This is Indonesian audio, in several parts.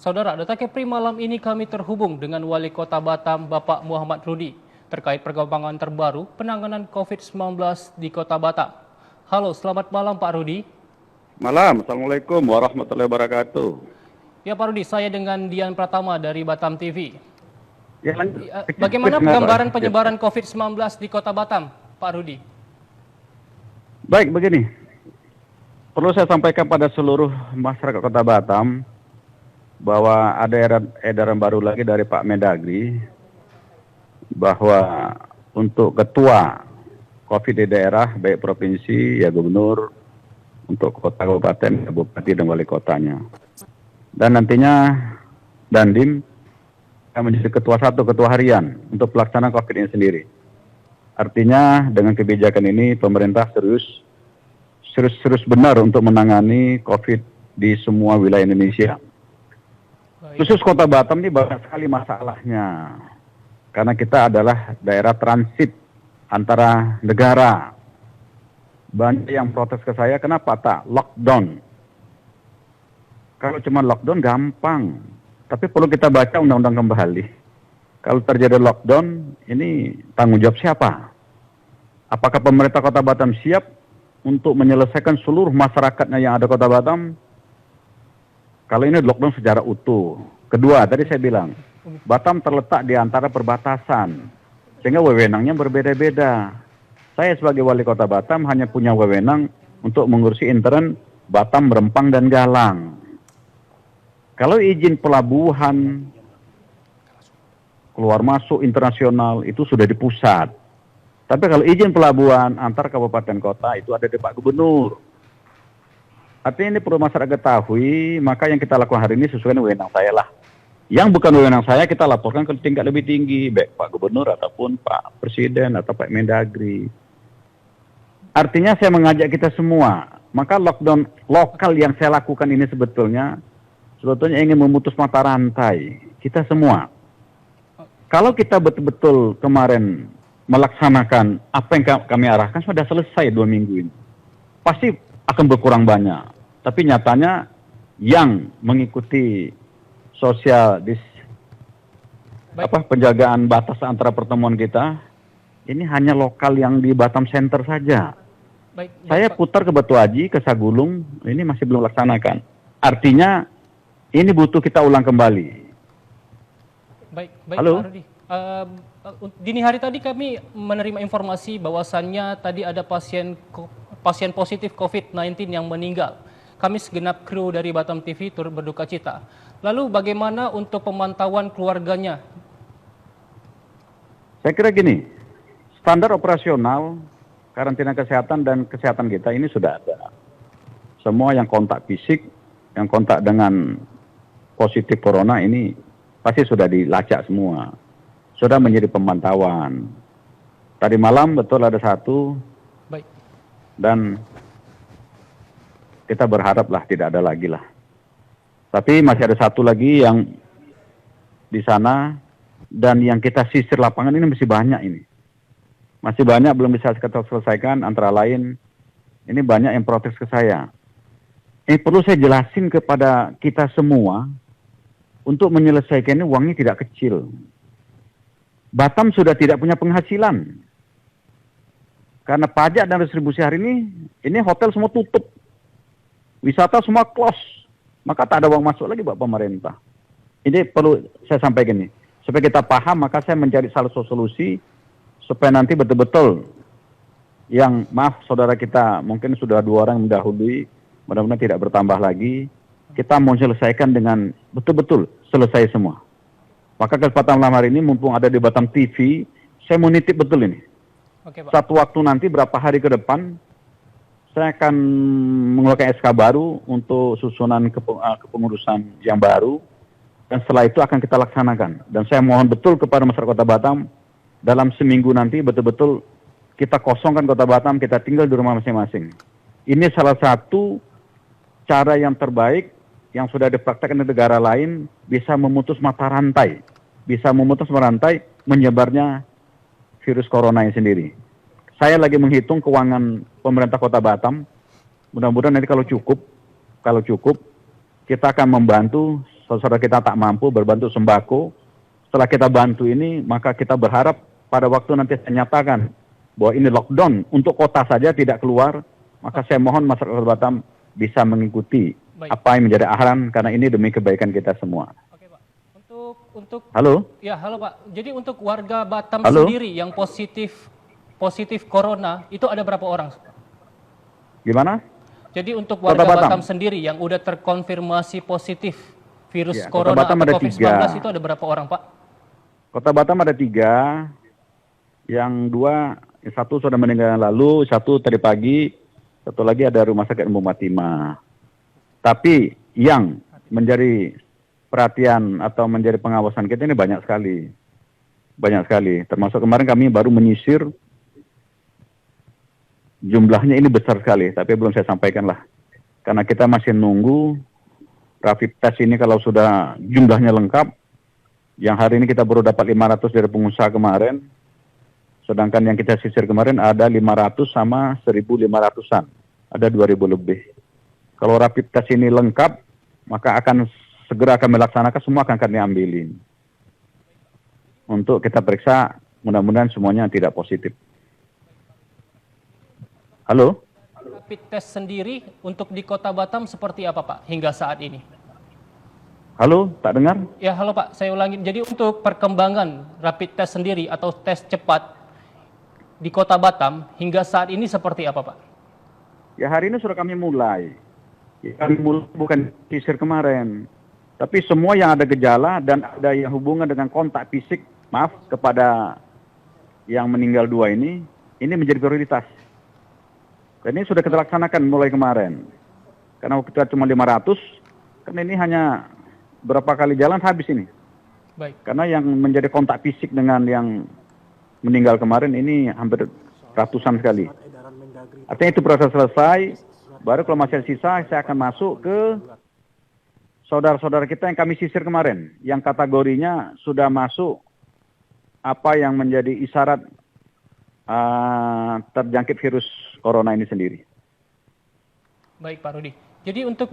Saudara, Data Kepri malam ini kami terhubung dengan Wali Kota Batam, Bapak Muhammad Rudi, terkait perkembangan terbaru penanganan COVID-19 di Kota Batam. Halo, selamat malam Pak Rudi. Malam, Assalamualaikum warahmatullahi wabarakatuh. Ya Pak Rudi, saya dengan Dian Pratama dari Batam TV. Ya, lanjut. Bagaimana gambaran penyebaran COVID-19 di Kota Batam, Pak Rudi? Baik, begini. Perlu saya sampaikan pada seluruh masyarakat Kota Batam bahwa ada edaran baru lagi dari Pak Mendagri bahwa untuk ketua COVID di daerah, baik provinsi, ya gubernur, untuk kota, kabupaten, bupati, dan wali kotanya. Dan nantinya Dandim akan menjadi ketua harian untuk pelaksanaan COVID ini sendiri. Artinya dengan kebijakan ini pemerintah serius benar untuk menangani COVID di semua wilayah Indonesia. Khusus Kota Batam ini banyak sekali masalahnya. Karena kita adalah daerah transit antara negara. Banyak yang protes ke saya, kenapa tak lockdown? Kalau cuma lockdown gampang. Tapi perlu kita baca undang-undang kembali. Kalau terjadi lockdown, ini tanggung jawab siapa? Apakah pemerintah Kota Batam siap untuk menyelesaikan seluruh masyarakatnya yang ada Kota Batam? Kalau ini lockdown secara utuh. Kedua, tadi saya bilang, Batam terletak di antara perbatasan. Sehingga wewenangnya berbeda-beda. Saya sebagai wali kota Batam hanya punya wewenang untuk mengurusi intern Batam, Rempang, dan Galang. Kalau izin pelabuhan, keluar masuk internasional, itu sudah di pusat. Tapi kalau izin pelabuhan antar kabupaten kota, itu ada di Pak Gubernur. Artinya ini perlu masyarakat ketahui, maka yang kita lakukan hari ini sesuai dengan wewenang saya lah. Yang bukan wewenang saya, kita laporkan ke tingkat lebih tinggi, baik Pak Gubernur ataupun Pak Presiden atau Pak Mendagri. Artinya saya mengajak kita semua, maka lockdown lokal yang saya lakukan ini sebetulnya ingin memutus mata rantai kita semua. Kalau kita betul-betul kemarin melaksanakan apa yang kami arahkan, sudah selesai 2 minggu ini. Pasti akan berkurang banyak. Tapi nyatanya yang mengikuti penjagaan batas antara pertemuan kita, ini hanya lokal yang di Batam Center saja. Baik, saya putar ke Batu Haji, ke Sagulung, ini masih belum laksanakan. Artinya ini butuh kita ulang kembali. Baik Halo? Pak Rudi. Dini hari tadi kami menerima informasi bahwasannya tadi ada pasien positif COVID-19 yang meninggal. Kami segenap kru dari Batam TV turut berduka cita. Lalu bagaimana untuk pemantauan keluarganya? Saya kira gini, standar operasional karantina kesehatan dan kesehatan kita ini sudah ada. Semua yang kontak fisik, yang kontak dengan positif corona ini pasti sudah dilacak semua. Sudah menjadi pemantauan. Tadi malam betul ada 1. Baik. Dan kita berharaplah tidak ada lagi lah. Tapi masih ada 1 lagi yang di sana, dan yang kita sisir lapangan ini masih banyak ini. Masih banyak belum bisa kita selesaikan, antara lain ini banyak yang protes ke saya. Ini perlu saya jelasin kepada kita semua, untuk menyelesaikan ini uangnya tidak kecil. Batam sudah tidak punya penghasilan. Karena pajak dan distribusi hari ini hotel semua tutup. Wisata semua close. Maka tak ada uang masuk lagi buat pemerintah. Ini perlu saya sampaikan ini. Supaya kita paham, maka saya mencari salah satu solusi supaya nanti betul-betul yang, maaf saudara kita mungkin sudah 2 orang mendahului, mudah-mudahan tidak bertambah lagi. Kita mau selesaikan dengan betul-betul selesai semua. Maka kesempatan malam hari ini mumpung ada di Batam TV, saya mau nitip betul ini. Oke, Pak. Satu waktu nanti berapa hari ke depan, saya akan mengeluarkan SK baru untuk susunan kepengurusan yang baru. Dan setelah itu akan kita laksanakan. Dan saya mohon betul kepada masyarakat Kota Batam, dalam seminggu nanti betul-betul kita kosongkan Kota Batam, kita tinggal di rumah masing-masing. Ini salah satu cara yang terbaik yang sudah dipraktekkan di negara lain, bisa memutus mata rantai. Bisa memutus rantai menyebarnya virus corona ini sendiri. Saya lagi menghitung keuangan pemerintah Kota Batam. Mudah-mudahan nanti kalau cukup, kita akan membantu saudara kita tak mampu berbantu sembako. Setelah kita bantu ini, maka kita berharap pada waktu nanti saya nyatakan bahwa ini lockdown untuk kota saja tidak keluar, maka saya mohon masyarakat Kota Batam bisa mengikuti apa yang menjadi arahan karena ini demi kebaikan kita semua. Oke, Pak. Untuk Halo? Ya, halo Pak. Jadi untuk warga Batam Halo? sendiri yang positif corona itu ada berapa orang? Gimana? Jadi untuk Kota warga Batam Batam sendiri yang udah terkonfirmasi positif virus Ya, Kota corona Batam atau ada COVID-19 3. itu ada berapa orang, Pak? Kota Batam ada 3, yang 2, satu sudah meninggal yang lalu, satu tadi pagi, satu lagi ada rumah sakit Umum Fatimah. Tapi yang menjadi perhatian atau menjadi pengawasan kita ini banyak sekali. Banyak sekali. Termasuk kemarin kami baru menyisir, jumlahnya ini besar sekali, tapi belum saya sampaikan lah. Karena kita masih nunggu rapid test ini kalau sudah jumlahnya lengkap. Yang hari ini kita baru dapat 500 dari pengusaha kemarin. Sedangkan yang kita sisir kemarin ada 500 sama 1.500-an. Ada 2.000 lebih. Kalau rapid test ini lengkap, maka akan segera kami laksanakan, semua akan kami ambilin. Untuk kita periksa, mudah-mudahan semuanya tidak positif. Halo? Rapid test sendiri untuk di Kota Batam seperti apa, Pak, hingga saat ini? Halo, tak dengar? Ya, halo Pak, saya ulangi. Jadi untuk perkembangan rapid test sendiri atau tes cepat di Kota Batam hingga saat ini seperti apa, Pak? Ya, hari ini sudah kami mulai. Ya, kami mulai bukan sisir kemarin. Tapi semua yang ada gejala dan ada yang hubungan dengan kontak fisik, maaf, kepada yang meninggal 2 ini menjadi prioritas. Dan ini sudah kita laksanakan mulai kemarin. Karena kita cuma 500, kan ini hanya berapa kali jalan habis ini. Baik. Karena yang menjadi kontak fisik dengan yang meninggal kemarin ini hampir ratusan sekali. Artinya itu proses selesai, baru kalau masih ada sisa, saya akan masuk ke saudara-saudara kita yang kami sisir kemarin, yang kategorinya sudah masuk apa yang menjadi isyarat terjangkit virus corona ini sendiri. Baik, Pak Rudi. Jadi untuk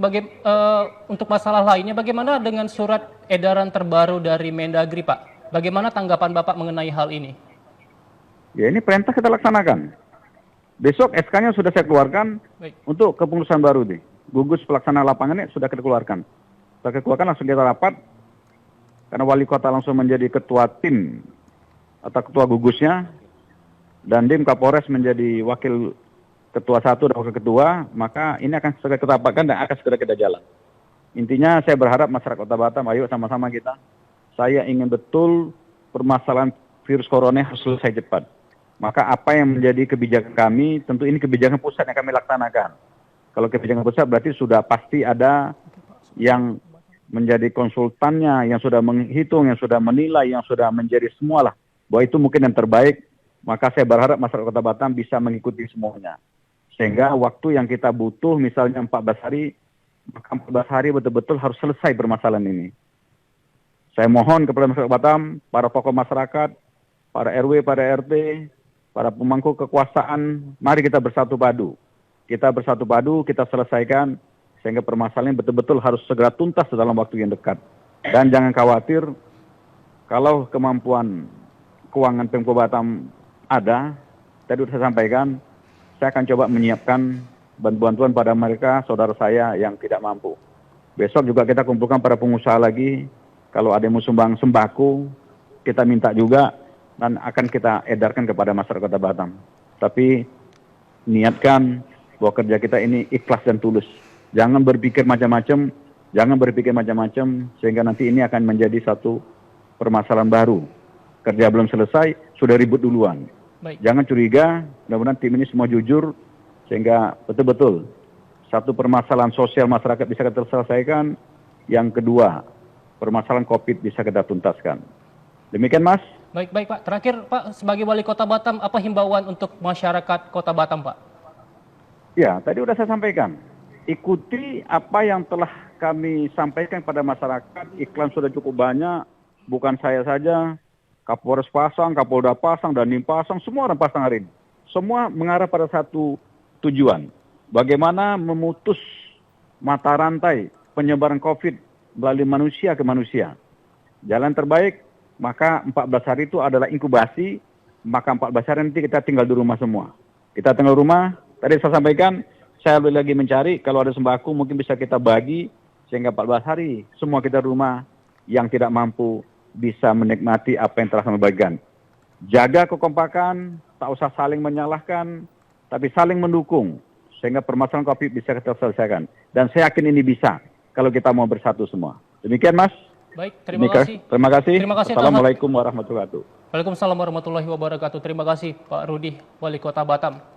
masalah lainnya, bagaimana dengan surat edaran terbaru dari Mendagri, Pak? Bagaimana tanggapan Bapak mengenai hal ini? Ya, ini perintah kita laksanakan. Besok SK-nya sudah saya keluarkan. Baik. Untuk kepengurusan baru nih. Gugus pelaksana lapangannya sudah kita keluarkan. Setelah keluarkan langsung kita rapat. Karena wali kota langsung menjadi ketua tim atau ketua gugusnya. Dan Dim Kapolres menjadi wakil ketua 1 dan wakil ketua, maka ini akan segera kita rapatkan dan akan segera kita jalan. Intinya saya berharap masyarakat Kota Batam, ayo sama-sama kita. Saya ingin betul permasalahan virus corona harus selesai cepat. Maka apa yang menjadi kebijakan kami, tentu ini kebijakan pusat yang kami laksanakan. Kalau kebijakan pusat berarti sudah pasti ada yang menjadi konsultannya, yang sudah menghitung, yang sudah menilai, yang sudah menjadi semualah. Bahwa itu mungkin yang terbaik, maka saya berharap masyarakat Kota Batam bisa mengikuti semuanya. Sehingga waktu yang kita butuh misalnya 14 hari, maka 14 hari betul-betul harus selesai permasalahan ini. Saya mohon kepada masyarakat Batam, para tokoh masyarakat, para RW, para RT, para pemangku kekuasaan, mari kita bersatu padu. Kita bersatu padu, kita selesaikan, sehingga permasalahan ini betul-betul harus segera tuntas dalam waktu yang dekat. Dan jangan khawatir, kalau kemampuan keuangan Pemko Batam ada, tadi sudah saya sampaikan, saya akan coba menyiapkan bantuan pada mereka, saudara saya yang tidak mampu. Besok juga kita kumpulkan para pengusaha lagi, kalau ada yang mau sumbang sembako, kita minta juga, dan akan kita edarkan kepada masyarakat Kota Batam. Tapi niatkan bahwa kerja kita ini ikhlas dan tulus. Jangan berpikir macam-macam, sehingga nanti ini akan menjadi satu permasalahan baru. Kerja belum selesai, sudah ribut duluan. Baik. Jangan curiga, mudah-mudahan tim ini semua jujur, sehingga betul-betul satu permasalahan sosial masyarakat bisa kita selesaikan, yang kedua, permasalahan COVID bisa kita tuntaskan. Demikian, Mas. Baik, Pak. Terakhir, Pak, sebagai Wali Kota Batam, apa himbauan untuk masyarakat Kota Batam, Pak? Ya, tadi sudah saya sampaikan. Ikuti apa yang telah kami sampaikan pada masyarakat, iklan sudah cukup banyak, bukan saya saja, Kapolres pasang, Kapolda pasang, Dandim pasang, semua orang pasang hari ini. Semua mengarah pada satu tujuan. Bagaimana memutus mata rantai penyebaran COVID melalui manusia ke manusia. Jalan terbaik, maka 14 hari itu adalah inkubasi, maka 14 hari nanti kita tinggal di rumah semua. Kita tinggal di rumah, tadi saya sampaikan, saya lagi mencari, kalau ada sembako mungkin bisa kita bagi, sehingga 14 hari semua kita di rumah yang tidak mampu bisa menikmati apa yang telah kami bagikan. Jaga kekompakan, tak usah saling menyalahkan, tapi saling mendukung, sehingga permasalahan COVID bisa kita selesaikan. Dan saya yakin ini bisa, kalau kita mau bersatu semua. Demikian, Mas. Baik, terima kasih. Terima kasih. Terima kasih. Assalamualaikum warahmatullahi wabarakatuh. Waalaikumsalam warahmatullahi wabarakatuh. Terima kasih Pak Rudi, Wali Kota Batam.